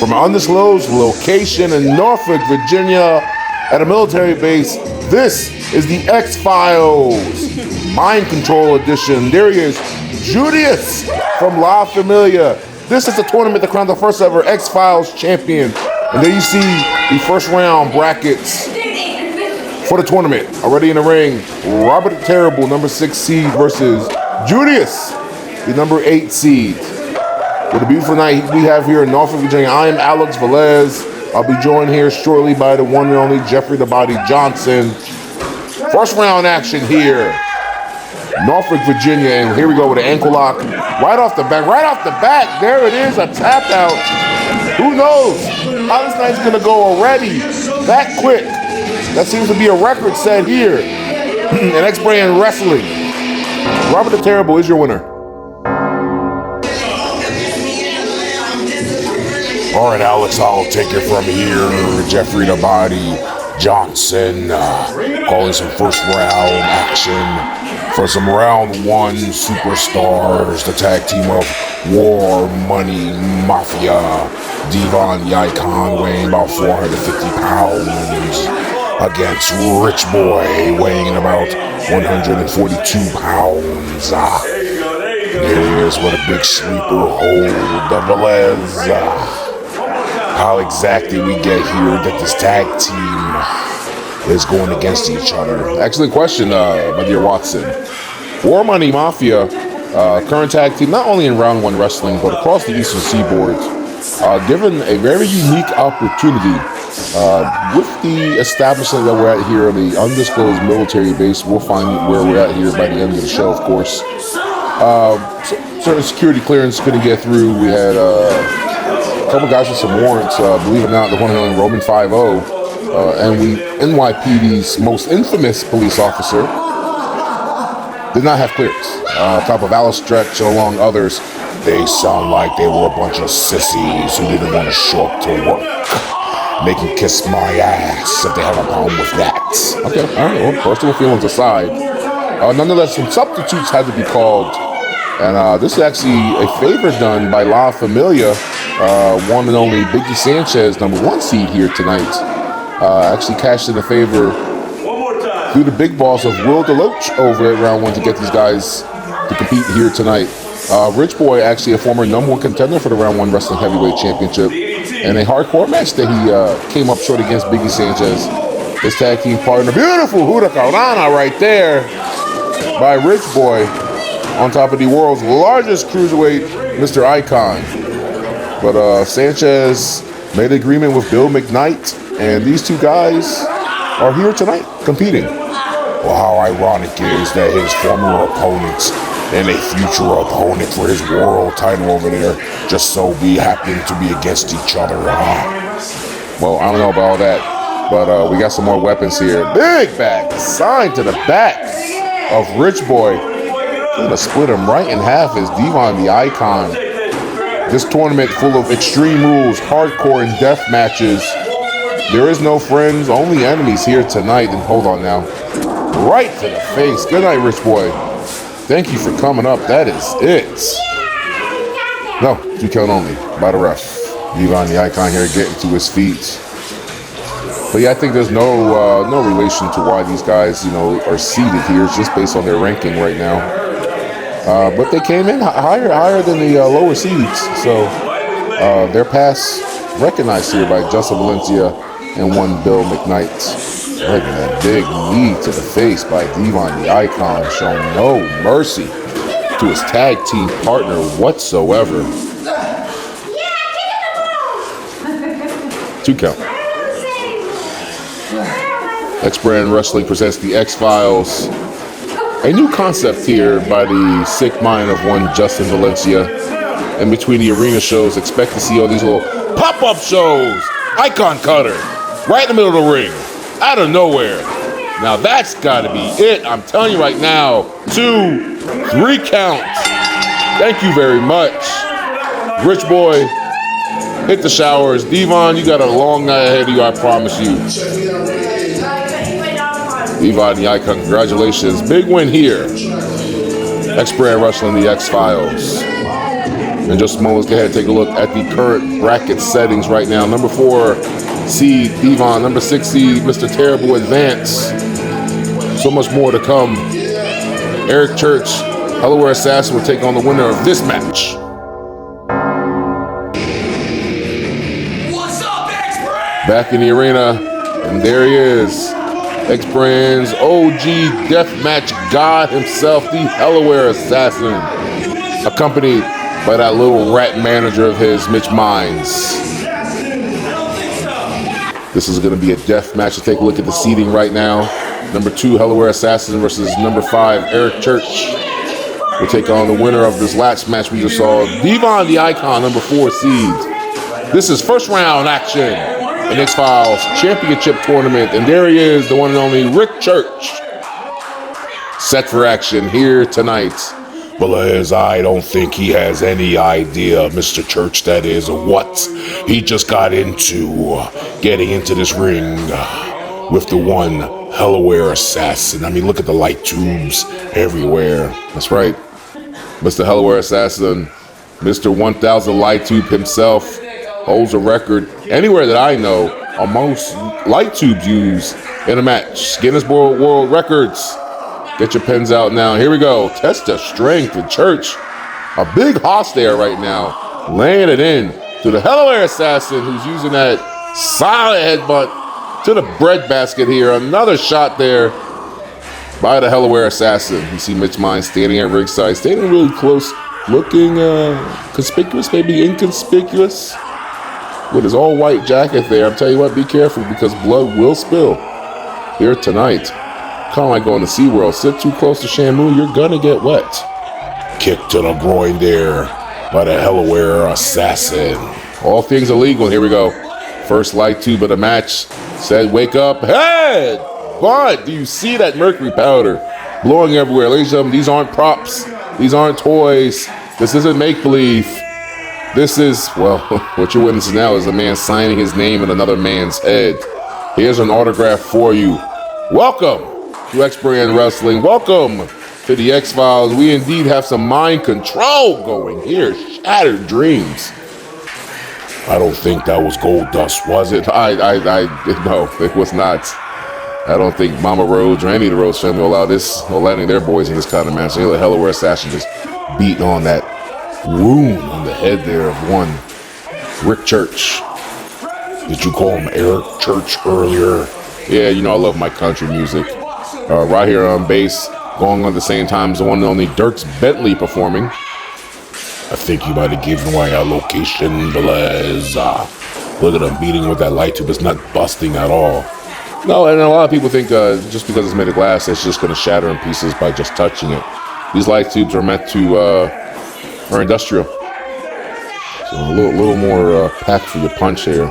from an undisclosed location in Norfolk, Virginia, at a military base. This is the X-Files Mind Control Edition. There he is, Julius from La Familia. This is the tournament that crowned the first ever X-Files champion. And there you see the first round brackets for the tournament. Already in the ring, Robert the Terrible, number 6 seed, versus Julius, the number 8 seed. What a beautiful night we have here in Norfolk, Virginia. I am Alex Velez. I'll be joined here shortly by the one and only Jeffrey the Body Johnson. First round action here, Norfolk, Virginia, and here we go with an ankle lock right off the back. There it is, a tap out. Who knows how this night's gonna go already that quick? That seems to be a record set here in X-Brand Wrestling. Robert the Terrible is your winner. All right, Alex, I'll take it from here. Jeffrey the Body Johnson calling some first round action for some round 1 superstars. The tag team of War Money Mafia. Devon the Icon weighing about 450 pounds against Rich Boy weighing in about 142 pounds. Here he is with a big sleeper hold of Velez. How exactly we get here that this tag team is going against each other? Excellent question, my dear Watson. War Money Mafia, current tag team, not only in round 1 wrestling, but across the Eastern Seaboard, given a very unique opportunity with the establishment that we're at here, the undisclosed military base. We'll find where we're at here by the end of the show, of course. Certain security clearance couldn't get through. We had a couple guys with some warrants, believe it or not, the one and only Roman 5-0, and NYPD's most infamous police officer did not have clearance. Top of Alice Stretch, along others, they sound like they were a bunch of sissies who didn't want to show up to work. Make them kiss my ass if they have a problem with that. Okay, all right, well, personal feelings aside. Nonetheless, some substitutes had to be called. And this is actually a favor done by La Familia, one and only Biggie Sanchez, number 1 seed here tonight. Actually cashed in a favor through the big boss of Will DeLoach over at round 1 to get these guys to compete here tonight. Rich Boy, actually a former number 1 contender for the round 1 Wrestling Heavyweight Championship. And a hardcore match that he came up short against Biggie Sanchez. His tag team partner, beautiful Hurricanrana right there by Rich Boy on top of the world's largest cruiserweight, Mr. Icon. But Sanchez made an agreement with Bill McKnight, and these two guys are here tonight competing. Well, how ironic is that his former opponents and a future opponent for his world title over there just so be happen to be against each other, huh? Well, I don't know about all that, but we got some more weapons here. Big back, sign to the back of Rich Boy. Gonna split him right in half as Devon the Icon. This tournament full of extreme rules, hardcore and death matches. There is no friends, only enemies here tonight. And hold on now. Right to the face. Good night, Rich Boy. Thank you for coming up. That is it. No, 2 count only by the ref. Devon the Icon here getting to his feet. But yeah, I think there's no relation to why these guys, are seated here. It's just based on their ranking right now. But they came in higher than the lower seeds, so their pass recognized here by Justin Valencia and one Bill McKnight. Look at that big knee to the face by Devon the Icon, showing no mercy to his tag team partner whatsoever. 2 count. X-Brand Wrestling presents the X-Files. A new concept here by the sick mind of one Justin Valencia. In between the arena shows, expect to see all these little pop-up shows. Icon cutter, right in the middle of the ring, out of nowhere. Now that's gotta be it. I'm telling you right now. 2, 3 counts. Thank you very much. Rich Boy, hit the showers. Devon, you got a long night ahead of you, I promise you. Devon the Icon, congratulations. Big win here. X-Brand Wrestling, the X-Files. And just a moment, let's go ahead and take a look at the current bracket settings right now. Number 4 seed Devon, number 6 seed Mr. Terrible advance. So much more to come. Eric Church, Delaware Assassin will take on the winner of this match. What's up, X-Brand? Back in the arena, and there he is. X-Brand's OG deathmatch god himself, the Delaware Assassin, accompanied by that little rat manager of his, Mitch Mines. This is going to be a death match. Let's take a look at the seeding right now. Number 2, Delaware Assassin versus number 5, Eric Church. We'll take on the winner of this last match we just saw, Devon the Icon, number 4 seed. This is first round action in X-Files Championship Tournament. And there he is, the one and only Rick Church. Set for action here tonight. Blaze, I don't think he has any idea, Mr. Church, that is, what he just got into getting into this ring with the one Delaware Assassin. I mean, look at the light tubes everywhere. That's right. Mr. Delaware Assassin, Mr. 1000 light tube himself, holds a record anywhere that I know on most light tubes used in a match. Guinness World Records. Get your pens out now. Here we go. Test of strength with Church. A big hoss there right now. Laying it in to the Delaware Assassin, who's using that solid headbutt to the breadbasket here. Another shot there by the Delaware Assassin. You see Mitch Mines standing at ringside, standing really close, looking conspicuous, maybe inconspicuous, with his all-white jacket there. I'm telling you what, be careful because blood will spill here tonight. Kind of like going to SeaWorld. Sit too close to Shamu, you're gonna get wet. Kick to the groin there by the Delaware Assassin. All things illegal. Here we go. First light tube of the match. Said, wake up. Hey! But do you see that mercury powder blowing everywhere? Ladies and gentlemen, these aren't props. These aren't toys. This isn't make-believe. This is, well, what you're witnessing now is a man signing his name in another man's head. Here's an autograph for you. Welcome to X-Brand Wrestling. Welcome to the X-Files. We indeed have some mind control going here. Shattered dreams. I don't think that was gold dust, was it? No, it was not. I don't think Mama Rhodes or any of the Rhodes family will allow any of their boys in this kind of match. The Delaware Assassin just beating on that wound on the head there of one Rick Church. Did you call him Eric Church earlier? Yeah, you know I love my country music. Right here on bass, going on at the same time as the one and only Dierks Bentley performing. I think you might have given away our location, Blaze. Look at him beating with that light tube. It's not busting at all. No, and a lot of people think just because it's made of glass, it's just going to shatter in pieces by just touching it. These light tubes are meant to, are industrial. So a little more packed for your punch here.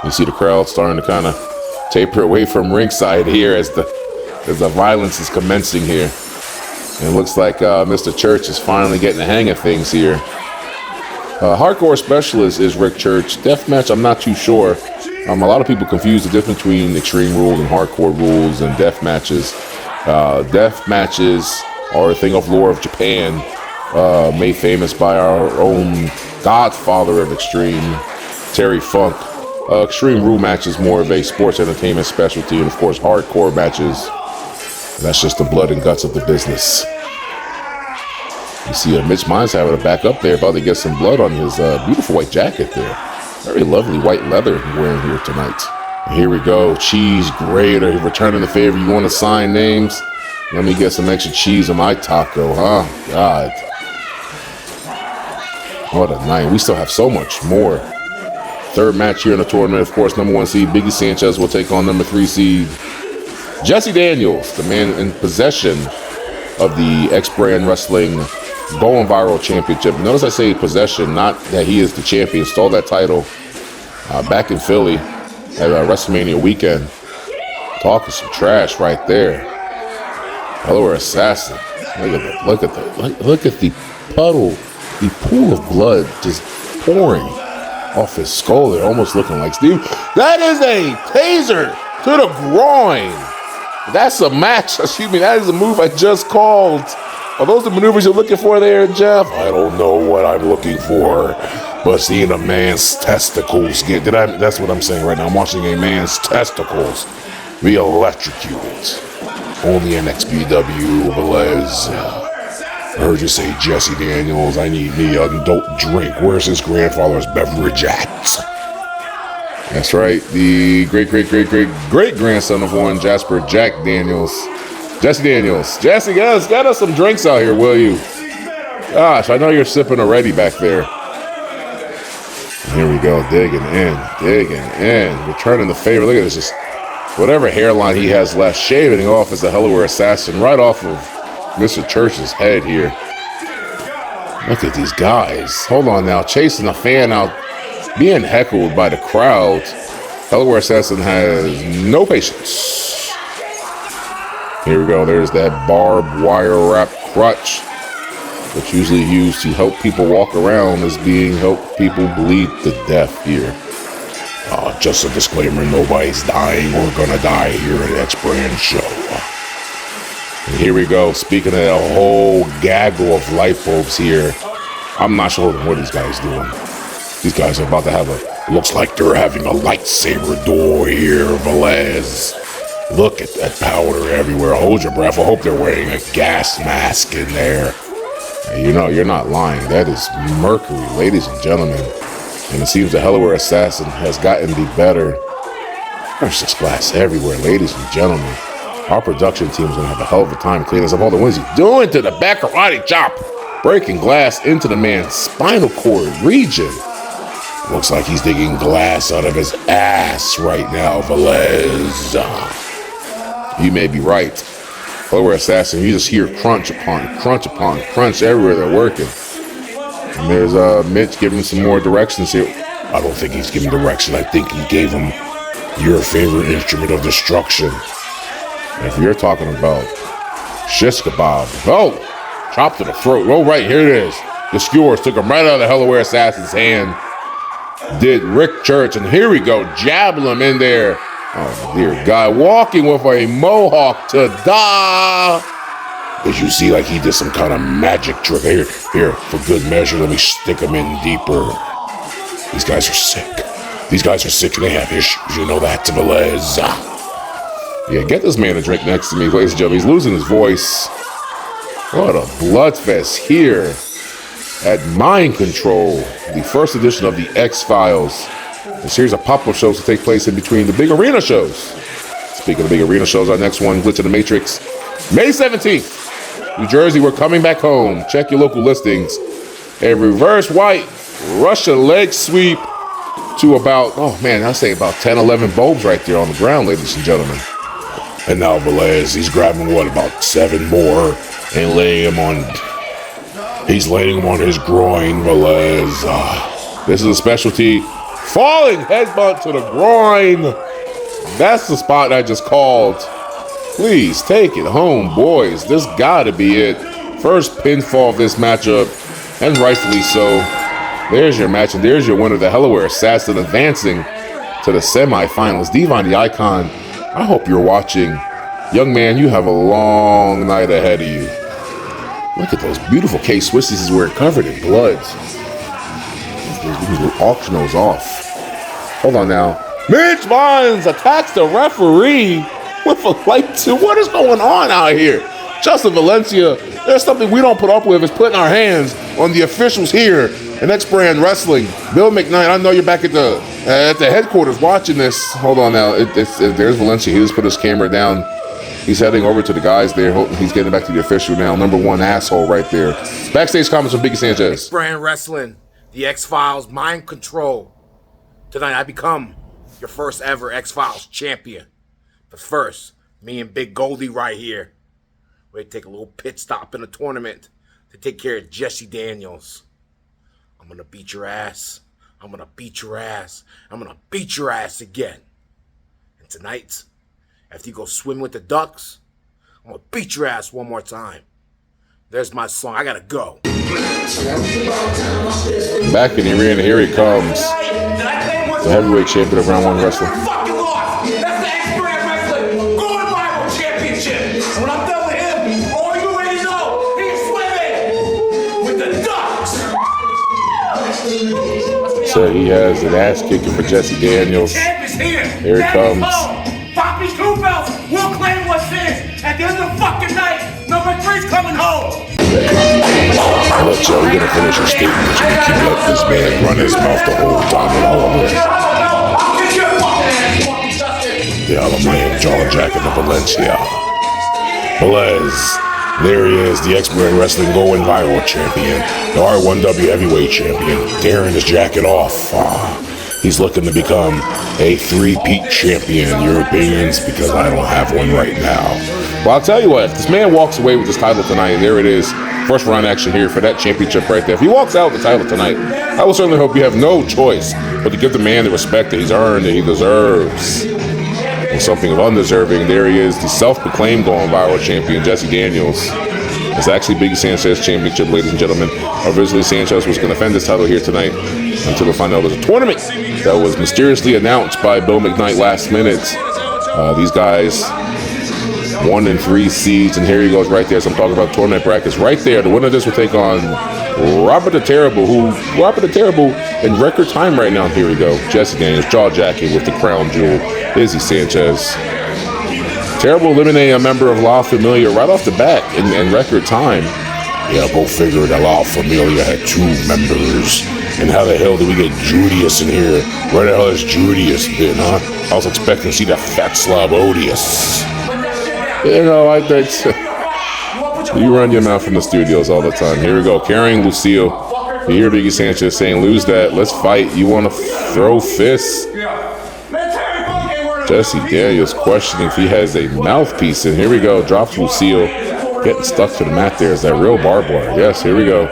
You see the crowd starting to kind of taper away from ringside here as the violence is commencing here. And it looks like Mr. Church is finally getting the hang of things here. Hardcore specialist is Rick Church. Deathmatch, I'm not too sure. A lot of people confuse the difference between extreme rules and hardcore rules and death matches. Death matches are a thing of lore of Japan, made famous by our own godfather of extreme, Terry Funk. Extreme rule matches more of a sports entertainment specialty, and of course hardcore matches, that's just the blood and guts of the business. You see Mitch Mines having to back up there, about to get some blood on his beautiful white jacket there. Very lovely white leather wearing here tonight. And here we go, cheese grater, returning the favor. You want to sign names? Let me get some extra cheese on my taco, huh? God. What a night. We still have so much more. Third match here in the tournament, of course, number 1 seed Biggie Sanchez will take on number 3 seed Jesse Daniels, the man in possession of the X-Brand Wrestling Going Viral Championship. Notice I say possession, not that he is the champion. Stole that title back in Philly at WrestleMania weekend. Talking some trash right there. Delaware Assassin. Look at the puddle, the pool of blood just pouring off his skull there, almost looking like Steve. That is a taser to the groin. That's a match. Excuse me. That is a move I just called. Are those the maneuvers you're looking for there, Jeff? I don't know what I'm looking for, but seeing a man's testicles that's what I'm saying right now. I'm watching a man's testicles be electrocuted. Only an XPW, Velez. I heard you say Jesse Daniels. I need me an adult drink. Where's his grandfather's beverage at? That's right. The great-great-great-great-great-grandson of one Jasper Jack Daniels. Jesse Daniels. Jesse, get us some drinks out here, will you? Gosh, I know you're sipping already back there. Here we go. Digging in. Returning the favor. Look at this. Just whatever hairline he has left, shaving off as the Delaware Assassin right off of Mr. Church's head here. Look at these guys. Hold on now. Chasing a fan out. Being heckled by the crowd. Delaware Assassin has no patience. Here we go. There's that barbed wire wrap crutch that's usually used to help people walk around as being help people bleed to death here. Just a disclaimer, nobody's dying or gonna die here at X-Brand Show. And here we go. Speaking of a whole gaggle of light bulbs here, I'm not sure what these guys doing. These guys are about to have looks like they're having a lightsaber duel here, Velez. Look at that powder everywhere. Hold your breath. I hope they're wearing a gas mask in there. And you know, you're not lying. That is mercury, ladies and gentlemen. And it seems the Delaware Assassin has gotten the better. There's just glass everywhere, ladies and gentlemen. Our production team is going to have a hell of a time cleaning this up. Hold on, what is he doing to the back karate chop? Breaking glass into the man's spinal cord region. Looks like he's digging glass out of his ass right now, Velez. You may be right. Delaware Assassin, you just hear crunch upon crunch everywhere they're working. And there's Mitch giving some more directions here. I don't think he's giving direction. I think he gave him your favorite instrument of destruction. If you're talking about shish kebab, chop to the throat. Oh, right, here it is. The skewers took him right out of the Delaware Assassin's hand. Did Rick Church, and here we go, jabbing him in there. Oh, dear God, walking with a mohawk to da. As you see, like he did some kind of magic trick. Here, for good measure, let me stick him in deeper. These guys are sick. These guys are sick and they have issues. You know that, Velez. Yeah, get this man a drink next to me, ladies and gentlemen. He's losing his voice. What a bloodfest here at Mind Control, the first edition of the X-Files. A series of pop-up shows to take place in between the big arena shows. Speaking of big arena shows, our next one, Glitch in the Matrix, May 17th. New Jersey, we're coming back home. Check your local listings. A reverse white Russian leg sweep to about, about 10, 11 bulbs right there on the ground, ladies and gentlemen. And now Velez, he's grabbing about 7 more and laying him on. He's laying him on his groin, Velez. This is a specialty. Falling headbutt to the groin. That's the spot I just called. Please take it home, boys. This gotta be it. First pinfall of this matchup, and rightfully so. There's your match, and there's your winner, the Delaware Assassin, advancing to the semifinals. Devon the Icon, I hope you're watching. Young man, you have a long night ahead of you. Look at those beautiful K-Swissies he's wearing, covered in blood. We can auction those off. Hold on now. Mitch Vines attacks the referee with a light too. What is going on out here? Justin Valencia, there's something we don't put up with, is putting our hands on the officials here in X-Brand Wrestling. Bill McKnight, I know you're back at the headquarters watching this. Hold on now. There's Valencia. He just put his camera down. He's heading over to the guys there. He's getting back to the official now. Number 1 asshole right there. Backstage comments from Biggie Sanchez. X-Brand Wrestling, the X-Files, Mind Control. Tonight I become your first ever X-Files champion. But first, me and Big Goldie right here, we're going to take a little pit stop in the tournament to take care of Jesse Daniels. I'm going to beat your ass. I'm going to beat your ass. I'm going to beat your ass again. And tonight, after you go swim with the ducks, I'm going to beat your ass one more time. There's my song. I got to go. Back in the arena, here he comes. The heavyweight champion of Round 1 Wrestling. Fucking lost. That's the X-Brand Wrestling Gold Bible Championship. And when I'm done with him, all you already know, he's So he has an ass kicking for Jesse Daniels. Here it comes. Bobby Two Belts will claim what's his. At the end of the fucking night, number 3's coming home. I'll let Joe gonna finish your statement. You can keep letting this man run his mouth the whole time and all of it. The Alameda jaw jacket of Valencia. Velez. There he is, the expert wrestling going viral champion, the R1W heavyweight champion, tearing his jacket off. He's looking to become a 3-peat champion. Your opinions? Because I don't have one right now. Well, I'll tell you what, if this man walks away with this title tonight, there it is, first round action here for that championship right there. If he walks out with the title tonight, I will certainly hope you have no choice but to give the man the respect that he's earned, that he deserves. And something of undeserving, there he is, the self-proclaimed going viral champion, Jesse Daniels. It's actually Biggie Sanchez Championship, ladies and gentlemen. Originally, Sanchez was going to defend this title here tonight until we find out it was a tournament that was mysteriously announced by Bill McKnight last minute. These guys, 1 and 3 seeds, and here he goes right there. So I'm talking about tournament brackets right there. The winner of this will take on Robert the Terrible, in record time right now. Here we go. Jesse Daniels, jaw jacket with the crown jewel. Izzy Sanchez. Terrible eliminating a member of La Familia right off the bat in record time. Yeah, go figure that La Familia had 2 members. And how the hell did we get Judius in here? Where the hell has Judius been, huh? I was expecting to see that fat slob Odious. You know, you run your mouth from the studios all the time. Here we go, carrying Lucille. You hear Biggie Sanchez saying, lose that, let's fight. You want to throw fists? Jesse Daniels questioning if he has a mouthpiece. And here we go, drops Lucille. Getting stuck to the mat there. Is that real barbed wire? Yes, here we go.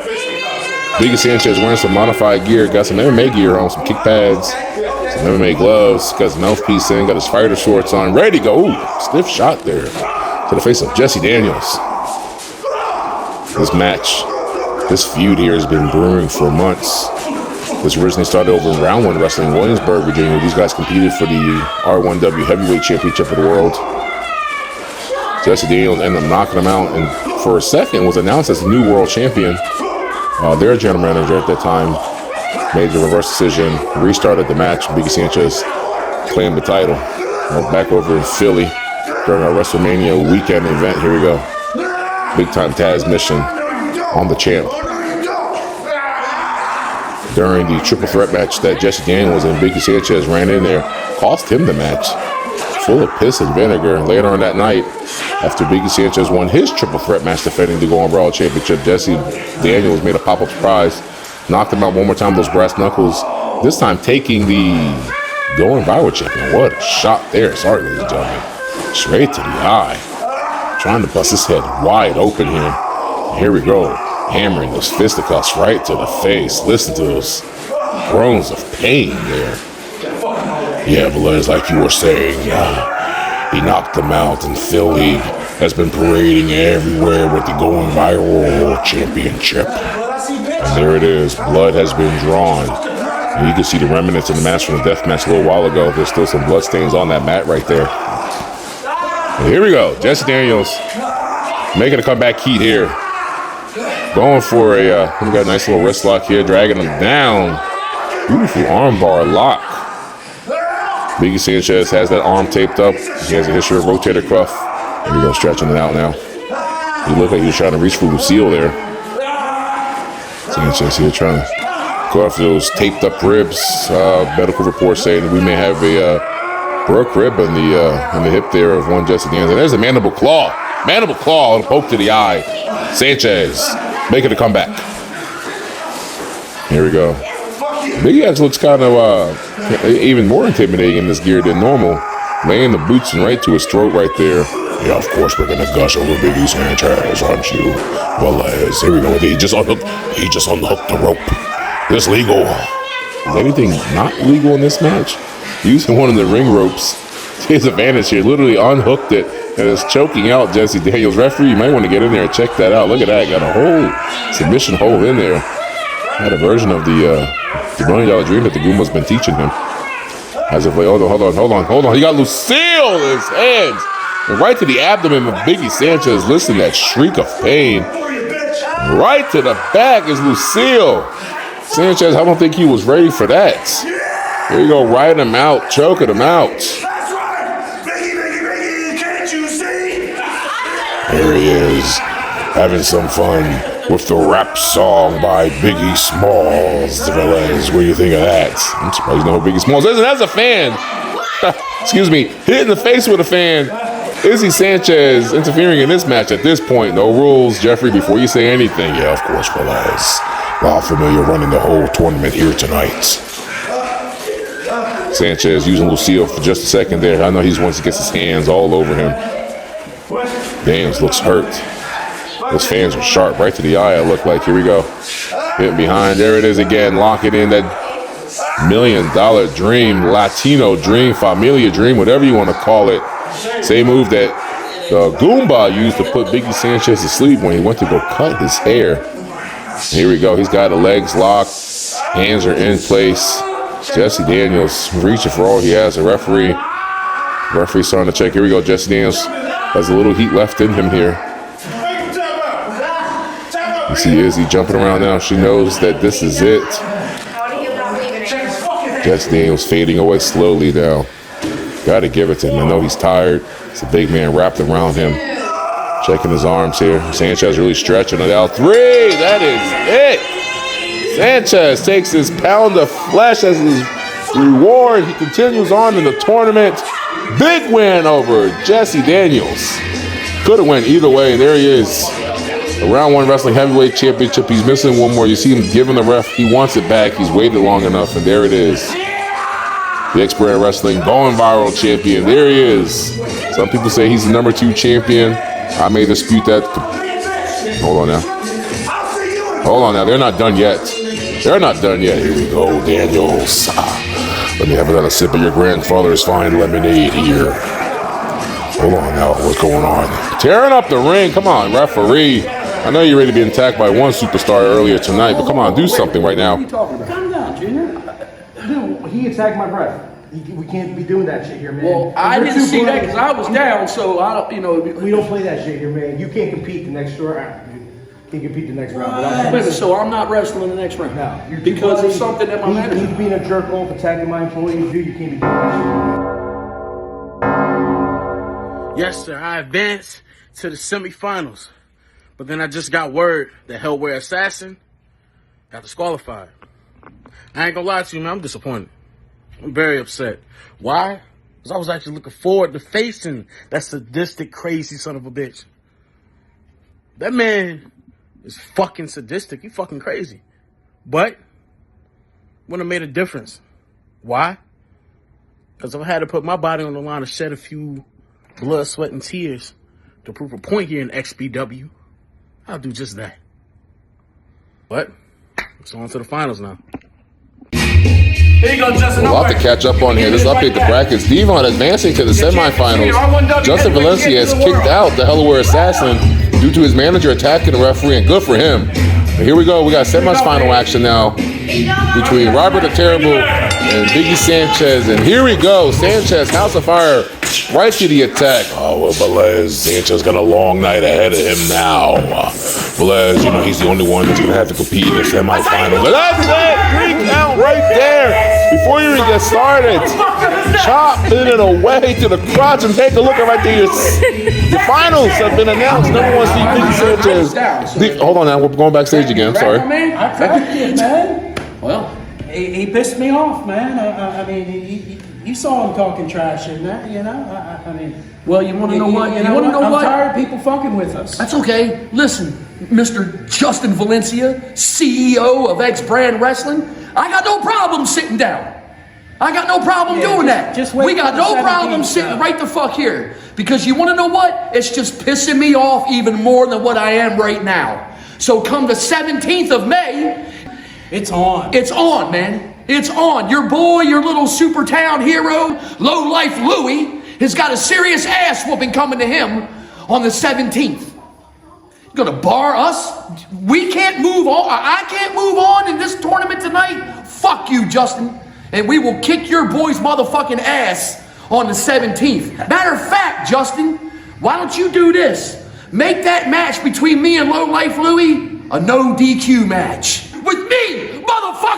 Biggie Sanchez wearing some modified gear. Got some MMA gear on, some kick pads, some MMA gloves. Got his mouthpiece in, got his fighter shorts on. Ready to go. Ooh, stiff shot there to the face of Jesse Daniels. This match, this feud here has been brewing for months. This originally started over in Round 1 Wrestling in Williamsburg, Virginia. These guys competed for the R1W Heavyweight Championship of the world. Jesse Daniels ended up knocking him out, and for a second was announced as the new world champion. Their general manager at that time made the reverse decision, restarted the match. Biggie Sanchez claimed the title. Back over in Philly during our WrestleMania weekend event. Here we go. Big time Taz mission on the champ. During the triple threat match that Jesse Daniels and Biggie Sanchez ran in there, cost him the match. Full of piss and vinegar. Later on that night, after Biggie Sanchez won his triple threat match defending the Going Brawl Championship, Jesse Daniels made a pop-up surprise, knocked him out one more time, those brass knuckles, this time taking the Going Viral champion. What a shot there. Sorry, ladies and gentlemen. Straight to the eye. Trying to bust his head wide open here. Here we go. Hammering those fisticuffs right to the face. Listen to those groans of pain there. Yeah, Velez, like you were saying, he knocked them out, and Philly has been parading everywhere with the Going Viral Championship. And there it is. Blood has been drawn. And you can see the remnants of the match from the death match a little while ago. There's still some blood stains on that mat right there. And here we go. Jesse Daniels making a comeback heat here. Going for we got a nice little wrist lock here, dragging him down. Beautiful armbar lock. Biggie Sanchez has that arm taped up. He has a history of rotator cuff. There we go, stretching it out now. He looked like he was trying to reach for Lucille there. Sanchez here trying to go after those taped up ribs. Medical reports saying that we may have a broke rib in the hip there of one Jesse Daniels. And there's a mandible claw. Mandible claw and a poke to the eye. Sanchez making a comeback. Here we go. Biggie actually looks kind of even more intimidating in this gear than normal. Laying the boots and right to his throat right there. Yeah, of course we're gonna gush over Biggie Sanchez, aren't you? Well, here we go. He just unhooked the rope. This legal. Is anything not legal in this match? Using one of the ring ropes to his advantage here. Literally unhooked it and is choking out Jesse Daniels. Referee, you might want to get in there and check that out. Look at that. Got a whole submission hole in there. Had a version of the $1 Million Dream that the Goomba's been teaching him. As if, hold on. He got Lucille in his hands. And right to the abdomen of Biggie Sanchez. Listen to that shriek of pain. Right to the back is Lucille. Sanchez, I don't think he was ready for that. There you go, riding him out, choking him out. That's right! Biggie, can't you see? There he is, having some fun with the rap song by Biggie Smalls. Velez, what do you think of that? I'm surprised you know who Biggie Smalls is. And as a fan, excuse me, hit in the face with a fan, Izzy Sanchez interfering in this match at this point. No rules, Jeffrey, before you say anything. Yeah, of course, Velez. La Familia running the whole tournament here tonight. Sanchez using Lucio for just a second there. I know he's once he gets his hands all over him. Daniels looks hurt. Those fans are sharp right to the eye, it looked like. Here we go. Hitting behind. There it is again. Lock it in. That $1 million dream, Latino dream, Familia dream, whatever you want to call it. Same move that Goomba used to put Biggie Sanchez to sleep when he went to go cut his hair. Here we go. He's got the legs locked. Hands are in place. Jesse Daniels reaching for all he has. The referee starting to check. Here we go. Jesse Daniels has a little heat left in him here. You see Izzy jumping around now. She knows that this is it. Jesse Daniels fading away slowly now. Got to give it to him. I know he's tired. It's a big man wrapped around him. Checking his arms here. Sanchez really stretching it out. 3. That is it. Sanchez takes his pound of flesh as his reward. He continues on in the tournament. Big win over Jesse Daniels. Could have went either way. And there he is. The Round 1 Wrestling Heavyweight Championship. He's missing one more. You see him giving the ref. He wants it back. He's waited long enough. And there it is. The X-Brand Wrestling going viral champion. There he is. Some people say he's the number 2 champion. I may dispute that. Hold on now. Hold on now. They're not done yet. They're not done yet. Here we go, Daniels. Let me have another sip of your grandfather's fine lemonade here. Hold on now. What's going on? Tearing up the ring. Come on, referee. I know you're ready to be attacked by one superstar earlier tonight, but come on, do something right now. What are you talking about? Calm down, Junior. Dude, he attacked my breath. We can't be doing that shit here, man. Well, I didn't see that because I was down, so I don't, you know. We don't play that shit here, man. You can't compete the next round. You can't compete the next round. Wait, so I'm not wrestling the next round? No. Because of something that my manager... He's being a jerk off, attacking my employees. Dude, you can't be doing that shit. Yes, sir. I advanced to the semifinals. But then I just got word that Hellware Assassin got disqualified. I ain't gonna lie to you, man. I'm disappointed. I'm very upset. Why? Because I was actually looking forward to facing that sadistic, crazy son of a bitch. That man is fucking sadistic. He fucking crazy. But wouldn't have made a difference. Why? Because if I had to put my body on the line to shed a few blood, sweat, and tears to prove a point here in XBW, I'll do just that. But it's on to the finals now. Here you go, Justin. A lot to catch up on here. Let's update the brackets. Devon advancing to the semifinals. Justin Valencia has kicked out the Hellware Assassin due to his manager attacking the referee, and good for him. But here we go. We got semifinal action now between Robert the Terrible and Biggie Sanchez. And here we go. Sanchez, House of Fire, right to the attack. Oh, well, Velez. Sanchez got a long night ahead of him now. Velez, you know, he's the only one that's going to have to compete in the semifinals. And that's it. 3 count right there. Before you even get started, chopping it away to the crotch, and take a look right there. The finals have been announced. Number 1 seed, Biggie Sanchez. Hold on now. We're going backstage again. I'm sorry. I tried it, man. Well, he pissed me off, man. I mean, you saw him talking trash in that, you know? I mean... Well, you want to know what? You want to know what? I'm tired of people fucking with us. That's okay. Listen, Mr. Justin Valencia, CEO of X-Brand Wrestling, I got no problem sitting down. I got no problem doing that. We got no problem sitting right the fuck here. Because you want to know what? It's just pissing me off even more than what I am right now. So come the 17th of May... It's on. It's on, man. It's on. Your boy, your little super town hero, Low Life Louie, has got a serious ass whooping coming to him on the 17th. You're gonna bar us? We can't move on. I can't move on in this tournament tonight. Fuck you, Justin. And we will kick your boy's motherfucking ass on the 17th. Matter of fact, Justin, why don't you do this? Make that match between me and Low Life Louie a no DQ match. With me, motherfucker!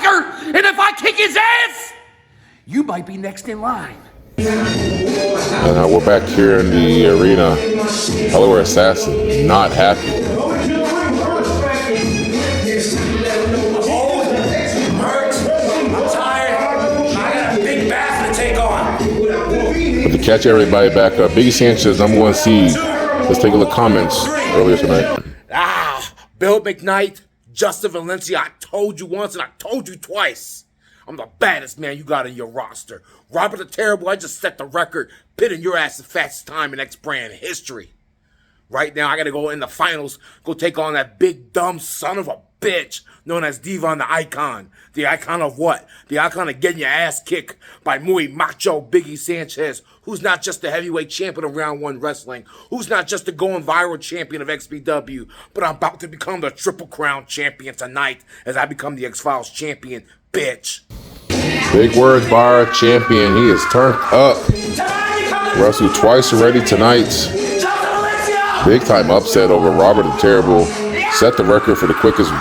And if I kick his ass, you might be next in line. And now we're back here in the arena. Delaware Assassin, not happy. But to catch everybody back up, Biggie Sanchez, #1 seed. Let's take a look at comments earlier tonight. Bill McKnight, Justin Valencia, I told you once and I told you twice. I'm the baddest man you got in your roster. Robert the Terrible, I just set the record, pitting your ass the fastest time in X-Brand history. Right now, I gotta go in the finals, go take on that big dumb son of a bitch known as Devon the Icon. The icon of what? The icon of getting your ass kicked by muy macho Biggie Sanchez, who's not just the heavyweight champion of Round 1 Wrestling, who's not just the going viral champion of XPW, but I'm about to become the Triple Crown champion tonight as I become the X-Files champion, bitch. Big words by our champion. He is turned up. Wrestled twice already tonight. Big time upset over Robert the Terrible. Set the record for the quickest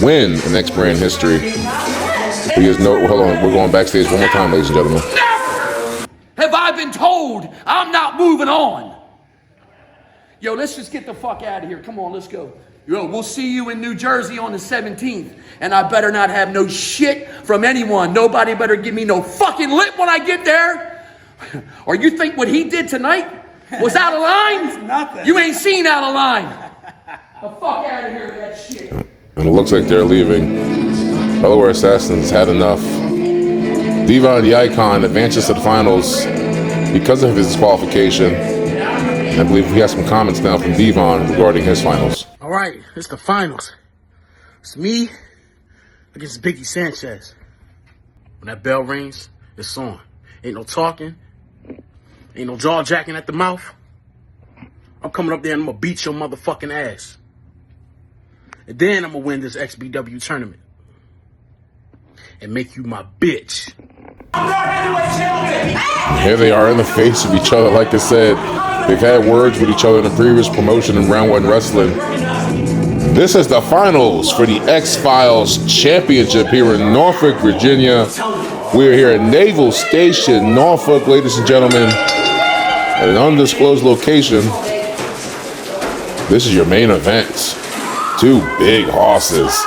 win in X-Brand history. Hold on, we're going backstage one more time, ladies and gentlemen. Never have I been told I'm not moving on. Yo, let's just get the fuck out of here. Come on, let's go. Yo, we'll see you in New Jersey on the 17th. And I better not have no shit from anyone. Nobody better give me no fucking lip when I get there. Or you think what he did tonight was out of line? Nothing. You ain't seen out of line. The fuck out of here with that shit. And it looks like they're leaving. Delaware Assassins had enough. Devon the Icon advances to the finals because of his disqualification. And I believe we have some comments now from Devon regarding his finals. All right, it's the finals. It's me against Biggie Sanchez. When that bell rings, it's on. Ain't no talking. Ain't no jaw jacking at the mouth. I'm coming up there and I'm gonna beat your motherfucking ass. And then I'm gonna win this XBW tournament. And make you my bitch. Here they are in the face of each other. Like I said, they've had words with each other in the previous promotion in Round 1 Wrestling. This is the finals for the X-Files Championship here in Norfolk, Virginia. We're here at Naval Station, Norfolk, ladies and gentlemen, at an undisclosed location. This is your main event. Two big horses.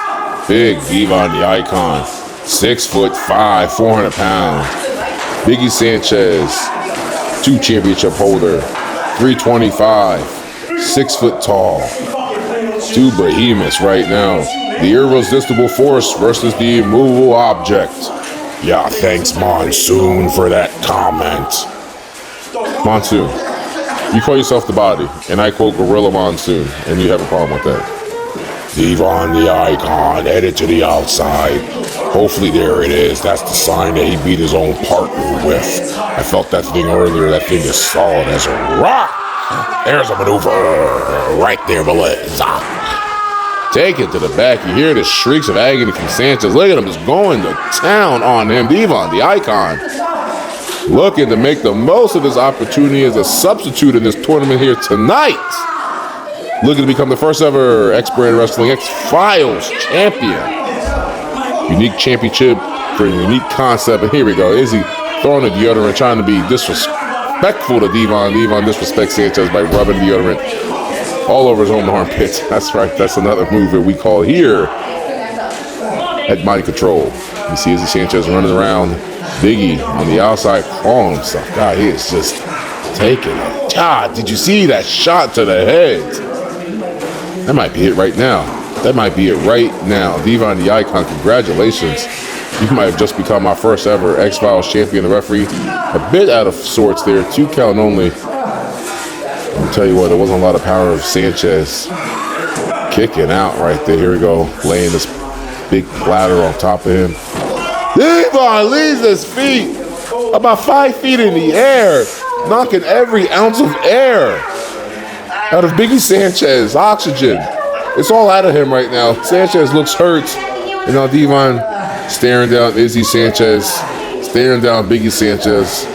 Big Devon the Icon, 6'5", 400 pounds. Biggie Sanchez, 2 championship holder, 325, 6 foot tall. 2 behemoths right now. The irresistible force versus the immovable object. Yeah, thanks, Monsoon, for that comment. Monsoon, you call yourself the Body, and I quote Gorilla Monsoon, and you have a problem with that. Devon the Icon headed to the outside. Hopefully there it is. That's the sign that he beat his own partner with. I felt that thing earlier. That thing is solid as a rock. There's a maneuver right there, Melissa. Take it to the back. You hear the shrieks of agony from Sanchez. Look at him just going to town on him. Devon the Icon looking to make the most of his opportunity as a substitute in this tournament here tonight. Looking to become the first ever X-Brand Wrestling X-Files champion. Unique championship for a unique concept. And here we go. Izzy throwing the deodorant, trying to be disrespectful to Devon. Devon disrespects Sanchez by rubbing deodorant all over his own armpits. That's right. That's another move that we call here at Mind Control. You see Izzy Sanchez running around. Biggie on the outside calling himself. God, he is just taking a God, did you see that shot to the head? That might be it right now. That might be it right now. Devon the Icon, congratulations. You might have just become our first ever X-Files champion. The referee, a bit out of sorts there. 2 count only. I'll tell you what, there wasn't a lot of power of Sanchez kicking out right there. Here we go, laying this big platter on top of him. Devon leaves his feet about 5 feet in the air, knocking every ounce of air out of Biggie Sanchez. Oxygen. It's all out of him right now. Sanchez looks hurt. And now Devon staring down Izzy Sanchez, staring down Biggie Sanchez,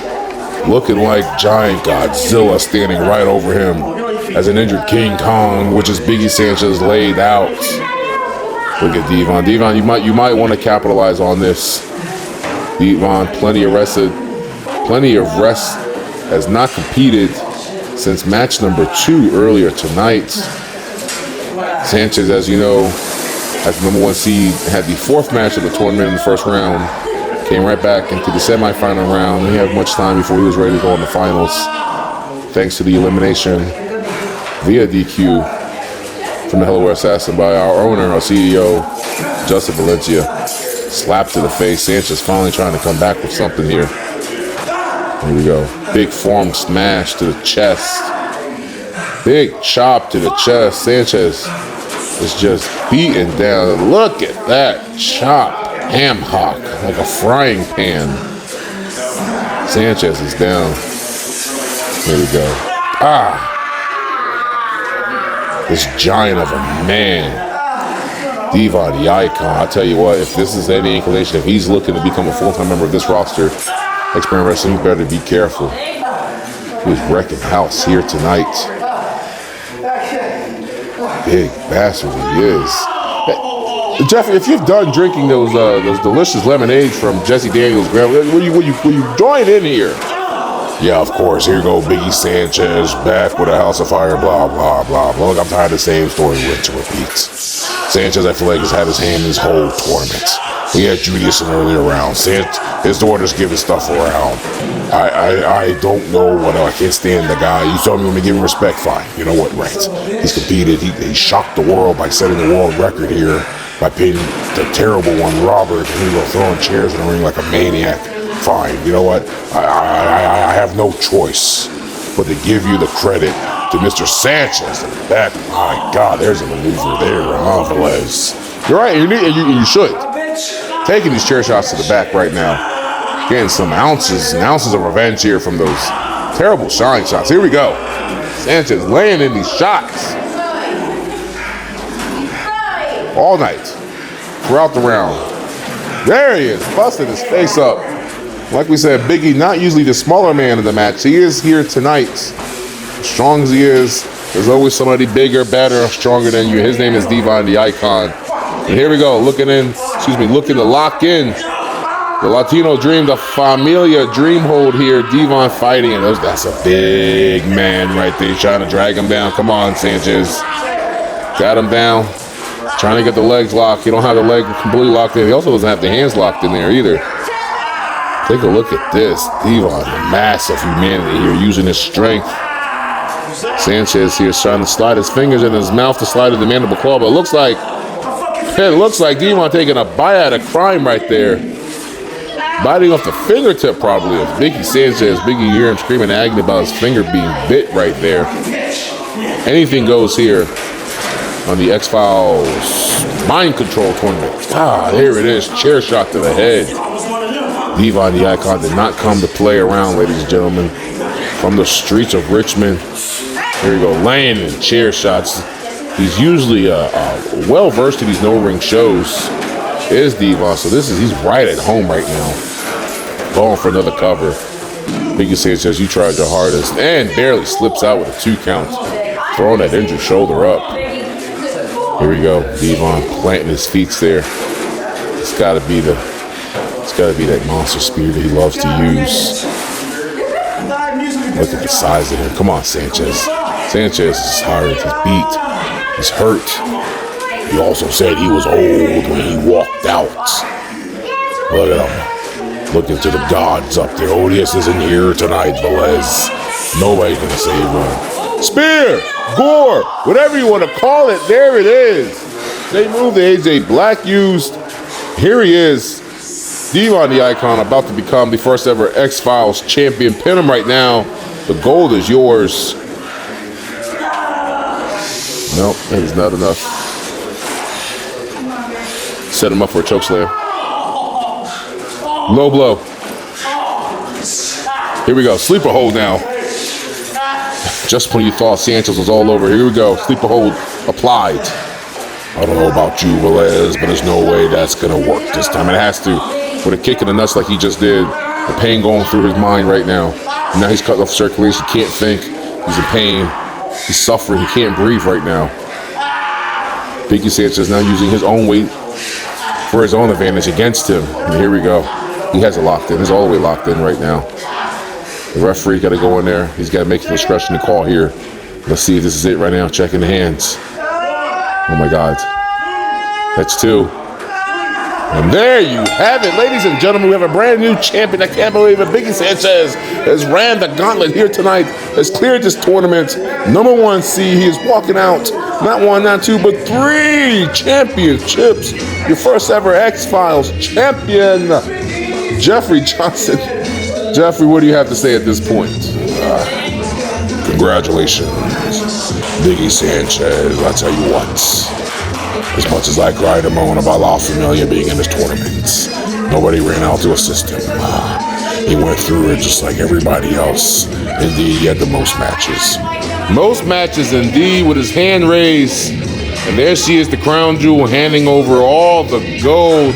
looking like giant Godzilla standing right over him as an injured King Kong, which is Biggie Sanchez laid out. Look at Devon. Devon, you might want to capitalize on this. Devon, plenty of rest, has not competed since match number 2 earlier tonight. Sanchez, as you know, as the number 1 seed, had the 4th match of the tournament in the first round. Came right back into the semifinal round. He had much time before he was ready to go in the finals, thanks to the elimination via DQ from the Delaware Assassin by our owner, our CEO, Justin Valencia. Slap to the face. Sanchez finally trying to come back with something here. Here we go. Big forearm smash to the chest. Big chop to the chest. Sanchez is just beaten down. Look at that chop. Ham hock like a frying pan. Sanchez is down. Here we go. This giant of a man. Devon, the icon. I'll tell you what, if this is any inclination, if he's looking to become a full-time member of this roster, Experience Wrestling, he better be careful. He's wrecking house here tonight. Big bastard he is. Jeffrey, if you've done drinking those delicious lemonades from Jesse Daniels' will you join in here? Yeah, of course. Here you go, Biggie Sanchez back with a House of Fire, blah, blah, blah, blah. Look, I'm tired of the same story to repeat. Sanchez, I feel like, has had his hand in this whole tournament. We had Julius in earlier rounds. His daughters give his stuff around. I don't know what I can't stand the guy. You told me when to give him respect, fine. You know what, right. He's competed. He shocked the world by setting the world record here by pinning the terrible one, Robert, and he was throwing chairs in the ring like a maniac. Fine. You know what? I have no choice but to give you the credit to Mr. Sanchez in the back. My God, there's a maneuver there, Velez. You're right, you should. Taking these chair shots to the back right now. Getting some ounces and ounces of revenge here from those terrible shine shots. Here we go. Sanchez laying in these shots. All night. Throughout the round. There he is, busting his face up. Like we said, Biggie, not usually the smaller man of the match. He is here tonight. As strong as he is, there's always somebody bigger, better, stronger than you. His name is Devon, the icon. And here we go, looking to lock in the Latino Dream, the Familia Dream hold here. Devon fighting, and that's a big man right there. He's trying to drag him down. Come on, Sanchez. Got him down. Trying to get the legs locked. He don't have the leg completely locked in. He also doesn't have the hands locked in there either. Take a look at this. Devon, a massive humanity here, using his strength. Sanchez here is trying to slide his fingers in his mouth to slide in the mandible claw, but it looks like Devon taking a bite out of crime right there. Biting off the fingertip probably of Biggie Sanchez. Biggie, you hear him screaming in agony about his finger being bit right there. Anything goes here on the X-Files Mind Control Tournament. Here it is. Chair shot to the head. Devon, the icon, did not come to play around, ladies and gentlemen. From the streets of Richmond. Here we go, laying in chair shots. He's usually well-versed in these no-ring shows. Is Devon, so he's right at home right now. Going for another cover. Biggie Sanchez, you tried your hardest. And barely slips out with a 2 count. Throwing that injured shoulder up. Here we go, Devon planting his feet there. It's gotta be that monster spear that he loves to use. Look at the size of him. Come on, Sanchez. Sanchez is tired. He's beat. He's hurt. He also said he was old when he walked out. Look at him. Looking to the gods up there. Odious isn't here tonight, Velez. Nobody's going to save him. Spear! Gore! Whatever you want to call it, there it is. They move the AJ Black used. Here he is. Devon, the icon, about to become the first ever X-Files champion. Pin him right now. The gold is yours. Nope, that is not enough. Set him up for a chokeslam. Low blow. Here we go. Sleeper hold now. Just when you thought Sanchez was all over, here we go. Sleeper hold applied. I don't know about you, Velez, but there's no way that's going to work this time. It has to. With a kick in the nuts like he just did. The pain going through his mind right now. Now he's cut off circulation. He can't think. He's in pain. He's suffering. He can't breathe right now. Biggie Sanchez now using his own weight for his own advantage against him. And here we go. He has it locked in. He's all the way locked in right now. The referee got to go in there. He's got to make the discretion to call here. Let's see if this is it right now. Checking the hands. Oh my God. That's 2. And there you have it, ladies and gentlemen. We have a brand new champion. I can't believe it. Biggie Sanchez has ran the gauntlet here tonight. Has cleared this tournament. Number 1 seed. He is walking out. Not 1, not 2, but 3 championships. Your first ever X-Files champion, Jeffrey Johnson. Jeffrey, what do you have to say at this point? Congratulations, Biggie Sanchez. I'll tell you what. As much as I cried and moan about La Familia being in this tournament, nobody ran out to assist him. He went through it just like everybody else. Indeed, he had the most matches. Most matches, indeed, with his hand raised. And there she is, the crown jewel, handing over all the gold.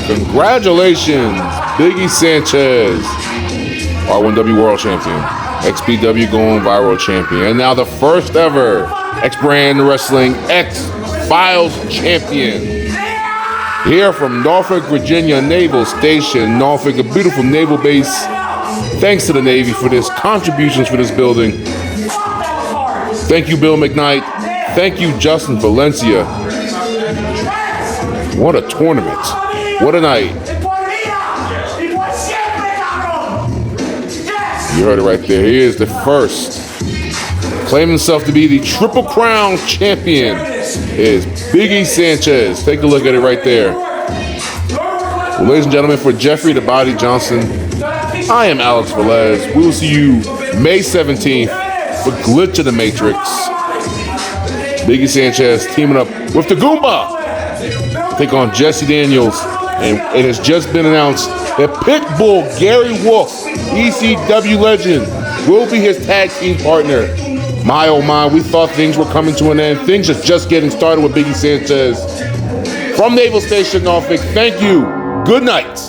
Congratulations, Biggie Sanchez, R1W World Champion, XPW Going Viral Champion, and now the first ever X-Brand Wrestling X-Files Champion. Here from Norfolk, Virginia Naval Station, Norfolk, a beautiful naval base. Thanks to the Navy for this, contributions for this building. Thank you, Bill McKnight. Thank you, Justin Valencia. What a tournament. What a night. You heard it right there. He is the first. Claiming himself to be the Triple Crown champion is Biggie Sanchez. Take a look at it right there. Well, ladies and gentlemen, for Jeffrey the Body Johnson, I am Alex Velez. We will see you May 17th for Glitch of the Matrix. Biggie Sanchez teaming up with the Goomba. Take on Jesse Daniels. And it has just been announced that Pitbull Gary Wolf, ECW legend, will be his tag team partner. My oh my, we thought things were coming to an end. Things are just getting started with Biggie Sanchez. From Naval Station, Norfolk, thank you. Good night.